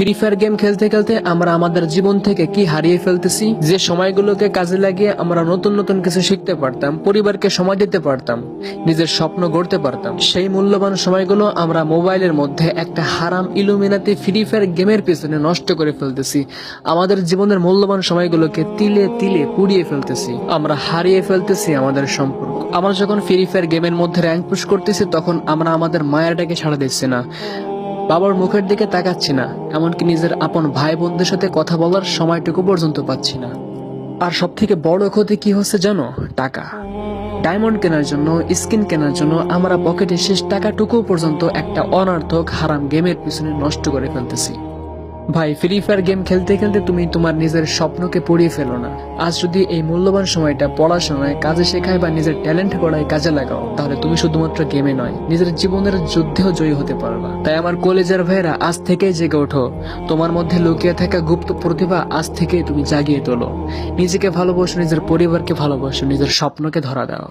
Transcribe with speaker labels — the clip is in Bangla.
Speaker 1: ফ্রি ফায়ার গেম খেলতে খেলতে আমরা আমাদের জীবন থেকে কি হারিয়ে ফেলতেছি। যে সময়গুলোকে কাজে লাগিয়ে আমরা নতুন নতুন কিছু শিখতে পারতাম, পরিবারকে সময় দিতে পারতাম, নিজের স্বপ্ন গড়তে পারতাম, সেই মূল্যবান সময়গুলো আমরা মোবাইলের মধ্যে একটা হারাম ইলুমিনাতি ফ্রি ফায়ার গেমের পিছনে নষ্ট করে ফেলতেছি। আমাদের জীবনের মূল্যবান সময়গুলোকে তিলে তিলে পুড়িয়ে ফেলতেছি। আমরা হারিয়ে ফেলতেছি আমাদের সম্পর্ক। আমরা যখন ফ্রি ফায়ার গেমের মধ্যে র্যাঙ্ক পুশ করতেছি, তখন আমরা আমাদের মায়েরটাকে ছাড়া দিচ্ছি না, বাবার মুখের দিকে তাকাচ্ছি না, এমনকি নিজের আপন ভাই বোনদের সাথে কথা বলার সময়টুকু পর্যন্ত পাচ্ছি না। আর সব থেকে বড় ক্ষতি কি হচ্ছে জানো? টাকা। ডায়মন্ড কেনার জন্য, স্কিন কেনার জন্য আমরা পকেটে শেষ টাকাটুকু পর্যন্ত একটা অনর্থক হারাম গেমের পিছনে নষ্ট করে ফেলতেছি। ভাই, ফ্রি ফায়ার গেম খেলতে খেলতে তুমি তোমার নিজের স্বপ্নকে পুড়িয়ে ফেলো না। আজ যদি এই মূল্যবান সময়টা পড়াশোনায়, কাজে শেখায় বা নিজের ট্যালেন্ট গড়ায় কাজে লাগাও, তাহলে তুমি শুধুমাত্র গেমে নয়, নিজের জীবনের যুদ্ধেও জয়ী হতে পারবা। তাই আমার কলেজের ভাইরা, আজ থেকেই জেগে ওঠো। তোমার মধ্যে লুকিয়ে থাকা গুপ্ত প্রতিভা আজ থেকেই তুমি জাগিয়ে তোলো। নিজেকে ভালোবাসো, নিজের পরিবারকে ভালোবাসো, নিজের স্বপ্নকে ধরা দাও।